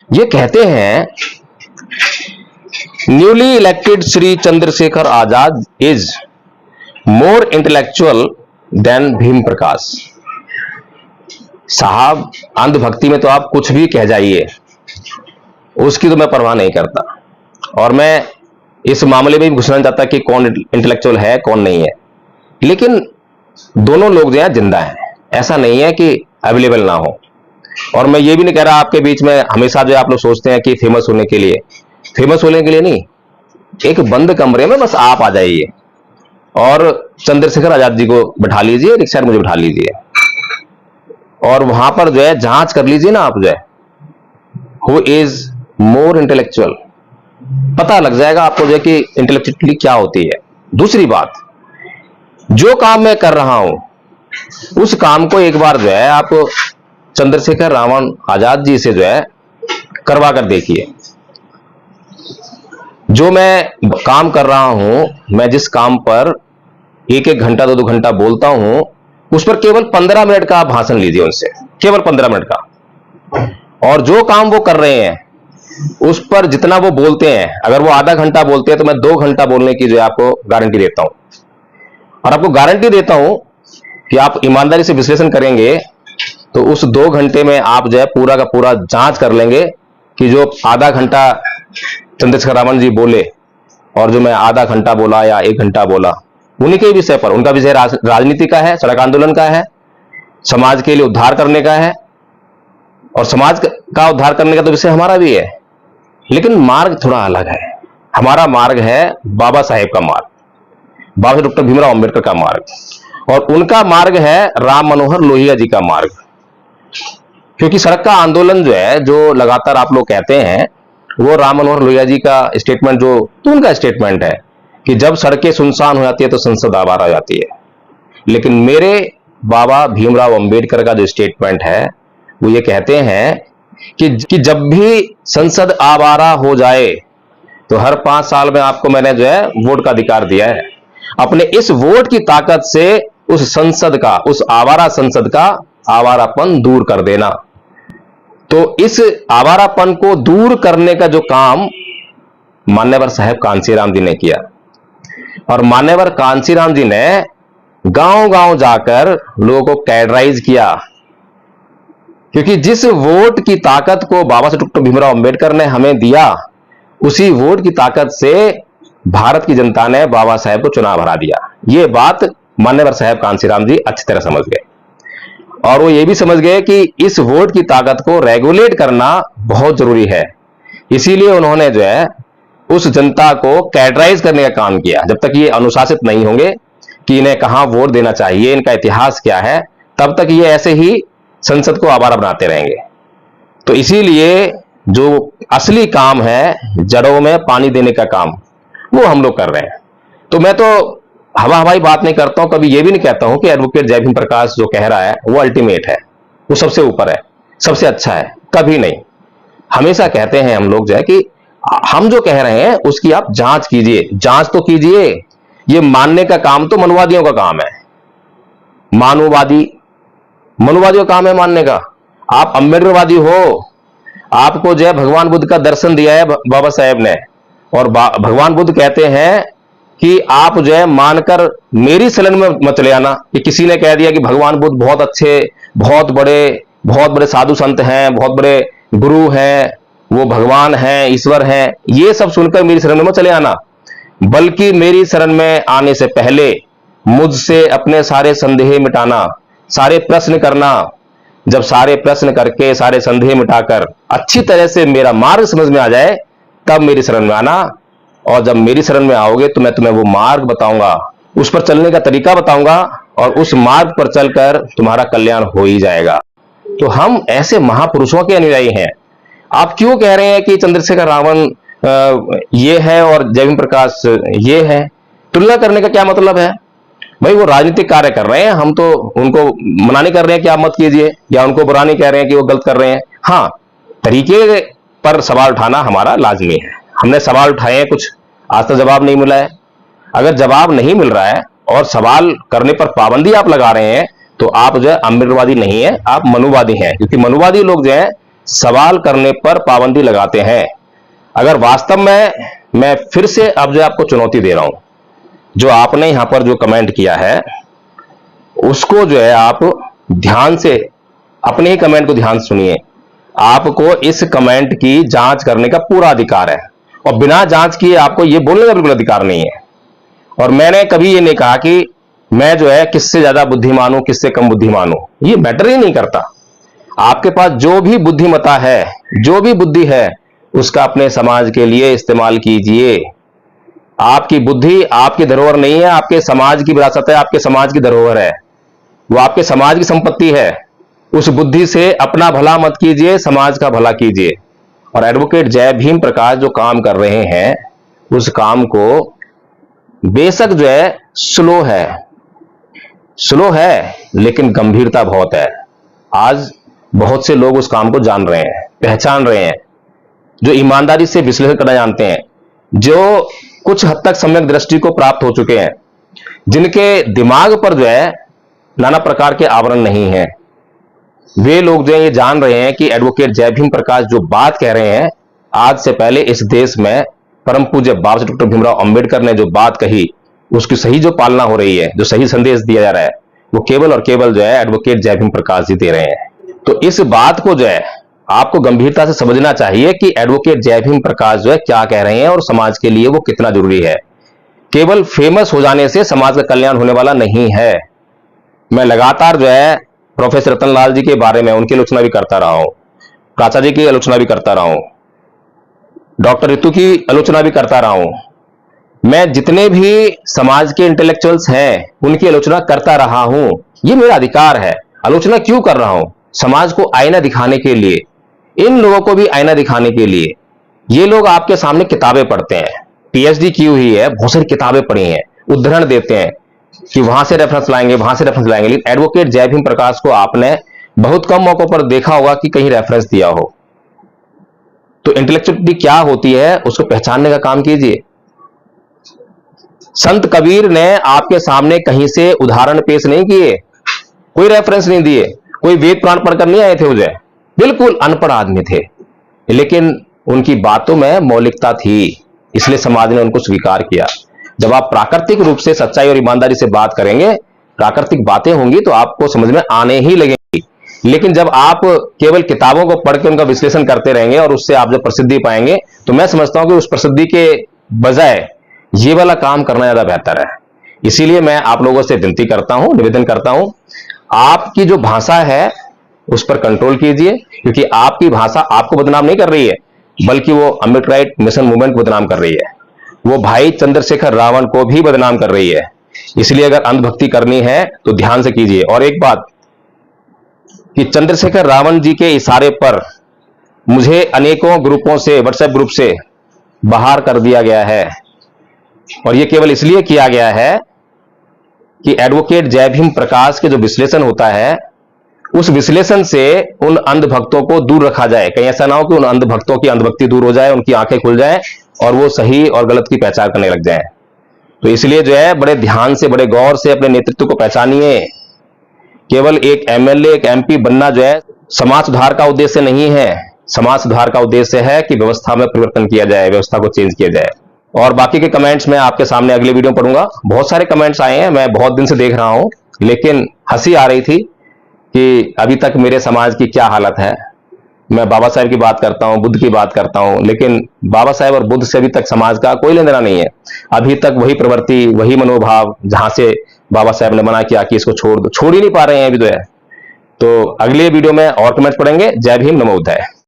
ये कहते हैं newly elected Shri Chandrashekhar Azad is more intellectual than Bhim Prakash. साहब, अंधभक्ति में तो आप कुछ भी कह जाइए, उसकी तो मैं परवाह नहीं करता, और मैं इस मामले में भी घुसना नहीं चाहता कि कौन इंटेलेक्चुअल है कौन नहीं है। लेकिन दोनों लोग जो है जिंदा हैं, ऐसा नहीं है कि अवेलेबल ना हो। और मैं ये भी नहीं कह रहा आपके बीच में हमेशा जो आप लोग सोचते हैं कि फेमस होने के लिए नहीं, एक बंद कमरे में बस आप आ जाइए और चंद्रशेखर आजाद जी को बैठा लीजिए, रिक्शा में मुझे बैठा लीजिए, और वहां पर जो है जांच कर लीजिए ना आप, जो है हु इज मोर इंटेलेक्चुअल, पता लग जाएगा आपको जो है कि इंटेलेक्चुअली क्या होती है। दूसरी बात, जो काम मैं कर रहा हूं उस काम को एक बार जो है आप चंद्रशेखर रावण आजाद जी से जो है करवा कर देखिए। जो मैं काम कर रहा हूं, मैं जिस काम पर एक एक घंटा 2-2 घंटा बोलता हूं, उस पर केवल 15 मिनट का आप भाषण लीजिए उनसे, केवल 15 मिनट का। और जो काम वो कर रहे हैं उस पर जितना वो बोलते हैं, अगर वो आधा घंटा बोलते हैं तो मैं 2 घंटा बोलने की जो है आपको गारंटी देता हूं। और आपको गारंटी देता हूं कि आप ईमानदारी से विश्लेषण करेंगे तो उस 2 घंटे में आप जो है पूरा का पूरा जांच कर लेंगे कि जो आधा घंटा चंद्रशेखर रावण जी बोले और जो मैं आधा घंटा बोला या 1 घंटा बोला, उन्हीं के विषय पर, उनका विषय राजनीति का है, सड़क आंदोलन का है, समाज के लिए उद्धार करने का है, और समाज का उद्धार करने का तो विषय हमारा भी है, लेकिन मार्ग थोड़ा अलग है। हमारा मार्ग है बाबा साहेब का मार्ग, बाबा साहेब डॉक्टर भीमराव अंबेडकर का मार्ग, और उनका मार्ग है राम मनोहर लोहिया जी का मार्ग। क्योंकि सड़क का आंदोलन जो है, जो लगातार आप लोग कहते हैं, वो राम मनोहर लोहिया जी का स्टेटमेंट, जो तो उनका स्टेटमेंट है कि जब सड़कें सुनसान हो जाती है तो संसद आवारा हो जाती है। लेकिन मेरे बाबा भीमराव अंबेडकर का जो स्टेटमेंट है वो ये कहते हैं कि जब भी संसद आवारा हो जाए तो हर 5 साल में आपको मैंने जो है वोट का अधिकार दिया है, अपने इस वोट की ताकत से उस संसद का, उस आवारा संसद का आवारापन दूर कर देना। तो इस आवारापन को दूर करने का जो काम मान्यवर साहब कांशीराम जी ने किया, और मान्यवर कांशीराम जी ने गांव-गांव जाकर लोगों को कैडराइज किया। क्योंकि जिस वोट की ताकत को बाबा साहेब डॉक्टर भीमराव अंबेडकर ने हमें दिया, उसी वोट की ताकत से भारत की जनता ने बाबा साहेब को चुनाव हरा दिया। ये बात मान्यवर साहब कांशीराम जी अच्छी तरह समझ गए, और वो ये भी समझ गए कि इस वोट की ताकत को रेगुलेट करना बहुत जरूरी है। इसीलिए उन्होंने जो है उस जनता को कैडराइज करने का काम किया। जब तक ये अनुशासित नहीं होंगे कि इन्हें कहां वोट देना चाहिए, इनका इतिहास क्या है, तब तक ये ऐसे ही संसद को आवारा बनाते रहेंगे। तो इसीलिए जो असली काम है, जड़ों में पानी देने का काम, वो हम लोग कर रहे हैं। तो मैं तो हवा हवाई बात नहीं करता हूं, कभी ये भी नहीं कहता हूं कि एडवोकेट जय भीम प्रकाश जो कह रहा है वो अल्टीमेट है, वो सबसे ऊपर है, सबसे अच्छा है, कभी नहीं। हमेशा कहते हैं हम लोग जो है कि हम जो कह रहे हैं उसकी आप जांच कीजिए, जांच तो कीजिए। ये मानने का काम तो मनुवादियों का काम है, मनुवादियों का काम है मानने का। आप अम्बेडकरवादी हो, आपको जो है भगवान बुद्ध का दर्शन दिया है बाबा साहेब ने, और भगवान बुद्ध कहते हैं कि आप जो है मानकर मेरी शरण में मत चले आना। कि किसी ने कह दिया कि भगवान बुद्ध बहुत अच्छे, बहुत बड़े साधु संत हैं, बहुत बड़े गुरु हैं, वो भगवान हैं, ईश्वर हैं, ये सब सुनकर मेरी शरण में मत चले आना, बल्कि मेरी शरण में आने से पहले मुझसे अपने सारे संदेह मिटाना, सारे प्रश्न करना। जब सारे प्रश्न करके, सारे संदेह मिटाकर अच्छी तरह से मेरा मार्ग समझ में आ जाए, तब मेरी शरण में आना। और जब मेरी शरण में आओगे तो मैं तुम्हें वो मार्ग बताऊंगा, उस पर चलने का तरीका बताऊंगा, और उस मार्ग पर चलकर तुम्हारा कल्याण हो ही जाएगा। तो हम ऐसे महापुरुषों के अनुयायी हैं। आप क्यों कह रहे हैं कि चंद्रशेखर रावण ये है और जय भीम प्रकाश ये है? तुलना करने का क्या मतलब है भाई? वो राजनीतिक कार्य कर रहे हैं, हम तो उनको मना नहीं कर रहे हैं कि आप मत कीजिए, या उनको बुरा नहीं कह रहे हैं कि वो गलत कर रहे हैं। हाँ, तरीके पर सवाल उठाना हमारा लाजमी है। हमने सवाल उठाए हैं, कुछ आज तक जवाब नहीं मिला है। अगर जवाब नहीं मिल रहा है और सवाल करने पर पाबंदी आप लगा रहे हैं, तो आप जो है अम्बेडकरवादी नहीं है, आप मनुवादी हैं। क्योंकि मनुवादी लोग जो है सवाल करने पर पाबंदी लगाते हैं। अगर वास्तव में मैं फिर से अब जो आपको चुनौती दे रहा हूं, जो आपने यहां पर जो कमेंट किया है उसको जो है आप ध्यान से अपने ही कमेंट को ध्यान से सुनिए। आपको इस कमेंट की जांच करने का पूरा अधिकार है और बिना जांच किए आपको यह बोलने का बिल्कुल अधिकार नहीं है। और मैंने कभी यह नहीं कहा कि मैं जो है किससे ज्यादा बुद्धिमान हूं, किससे कम बुद्धिमान हूं, यह मैटर ही नहीं करता। आपके पास जो भी बुद्धिमता है, जो भी बुद्धि है, उसका अपने समाज के लिए इस्तेमाल कीजिए। आपकी बुद्धि आपकी धरोहर नहीं है, आपके समाज की विरासत है, आपके समाज की धरोहर है, वो आपके समाज की संपत्ति है। उस बुद्धि से अपना भला मत कीजिए, समाज का भला कीजिए। और एडवोकेट जय भीम प्रकाश जो काम कर रहे हैं उस काम को बेशक जो है स्लो है लेकिन गंभीरता बहुत है। आज बहुत से लोग उस काम को जान रहे हैं, पहचान रहे हैं, जो ईमानदारी से विश्लेषण करना जानते हैं, जो कुछ हद तक सम्यक दृष्टि को प्राप्त हो चुके हैं, जिनके दिमाग पर जो है नाना प्रकार के आवरण नहीं है, वे लोग जो है ये जान रहे हैं कि एडवोकेट जय भीम प्रकाश जो बात कह रहे हैं, आज से पहले इस देश में परम पूज्य बाबा साहेब डॉक्टर भीमराव अंबेडकर ने जो बात कही उसकी सही जो पालना हो रही है, जो सही संदेश दिया जा रहा है, वो केवल और केवल जो है एडवोकेट जय भीम प्रकाश जी दे रहे हैं। तो इस बात को जो है आपको गंभीरता से समझना चाहिए कि एडवोकेट जय भीम प्रकाश जो है क्या कह रहे हैं और समाज के लिए वो कितना जरूरी है। केवल फेमस हो जाने से समाज का कल्याण होने वाला नहीं है। मैं लगातार जो है प्रोफेसर रतनलाल जी के बारे में उनकी आलोचना भी करता रहा हूं, प्राचार्य जी की आलोचना भी करता रहा हूं, डॉक्टर ऋतु की आलोचना भी करता रहा हूं। मैं जितने भी समाज के इंटेलेक्चुअल्स हैं उनकी आलोचना करता रहा हूं। यह मेरा अधिकार है। आलोचना क्यों कर रहा हूं? समाज को आईना दिखाने के लिए, इन लोगों को भी आईना दिखाने के लिए। ये लोग आपके सामने किताबें पढ़ते हैं, पीएचडी की हुई है, बहुत सारी किताबें पढ़ी हैं, उद्धरण देते हैं कि वहां से रेफरेंस लाएंगे, वहां से रेफरेंस लाएंगे। लेकिन एडवोकेट जय भीम प्रकाश को आपने बहुत कम मौकों पर देखा होगा कि कहीं रेफरेंस दिया हो। तो इंटेलेक्चुअलिटी क्या होती है उसको पहचानने का काम कीजिए। संत कबीर ने आपके सामने कहीं से उदाहरण पेश नहीं किए, कोई रेफरेंस नहीं दिए, कोई वेद पुराण पढ़कर नहीं आए थे उसे, बिल्कुल अनपढ़ आदमी थे, लेकिन उनकी बातों में मौलिकता थी, इसलिए समाज ने उनको स्वीकार किया। जब आप प्राकृतिक रूप से सच्चाई और ईमानदारी से बात करेंगे, प्राकृतिक बातें होंगी तो आपको समझ में आने ही लगेंगी। लेकिन जब आप केवल किताबों को पढ़ के उनका विश्लेषण करते रहेंगे और उससे आप जब प्रसिद्धि पाएंगे, तो मैं समझता हूं कि उस प्रसिद्धि के बजाय ये वाला काम करना ज्यादा बेहतर है। इसीलिए मैं आप लोगों से विनती करता हूं, निवेदन करता हूं, आपकी जो भाषा है उस पर कंट्रोल कीजिए, क्योंकि आपकी भाषा आपको बदनाम नहीं कर रही है, बल्कि वो अम्बेडकर मिशन मूवमेंट को बदनाम कर रही है, वो भाई चंद्रशेखर रावण को भी बदनाम कर रही है। इसलिए अगर अंधभक्ति करनी है तो ध्यान से कीजिए। और एक बात कि चंद्रशेखर रावण जी के इशारे पर मुझे अनेकों ग्रुपों से, व्हाट्सएप ग्रुप से बाहर कर दिया गया है, और यह केवल इसलिए किया गया है कि एडवोकेट जय भीम प्रकाश के जो विश्लेषण होता है उस विश्लेषण से उन अंधभक्तों को दूर रखा जाए। कहीं ऐसा ना हो कि उन अंधभक्तों की अंधभक्ति दूर हो जाए, उनकी आंखें खुल जाए और वो सही और गलत की पहचान करने लग जाए। तो इसलिए जो है बड़े ध्यान से, बड़े गौर से अपने नेतृत्व को पहचानिए। केवल एक एमएलए, एक एमपी बनना जो है समाज सुधार का उद्देश्य नहीं है। समाज सुधार का उद्देश्य है कि व्यवस्था में परिवर्तन किया जाए, व्यवस्था को चेंज किया जाए। और बाकी के कमेंट्स मैं आपके सामने अगले वीडियो में पढ़ूंगा। बहुत सारे कमेंट्स आए हैं, मैं बहुत दिन से देख रहा हूं, लेकिन हंसी आ रही थी कि अभी तक मेरे समाज की क्या हालत है। मैं बाबा साहेब की बात करता हूं, बुद्ध की बात करता हूं, लेकिन बाबा साहेब और बुद्ध से अभी तक समाज का कोई लेना देना नहीं है। अभी तक वही प्रवृत्ति, वही मनोभाव, जहां से बाबा साहेब ने मना किया कि इसको छोड़ दो, छोड़ ही नहीं पा रहे हैं अभी तो है। तो अगले वीडियो में और कमेंट्स पढ़ेंगे। जय भीम, नमो बुद्धाय।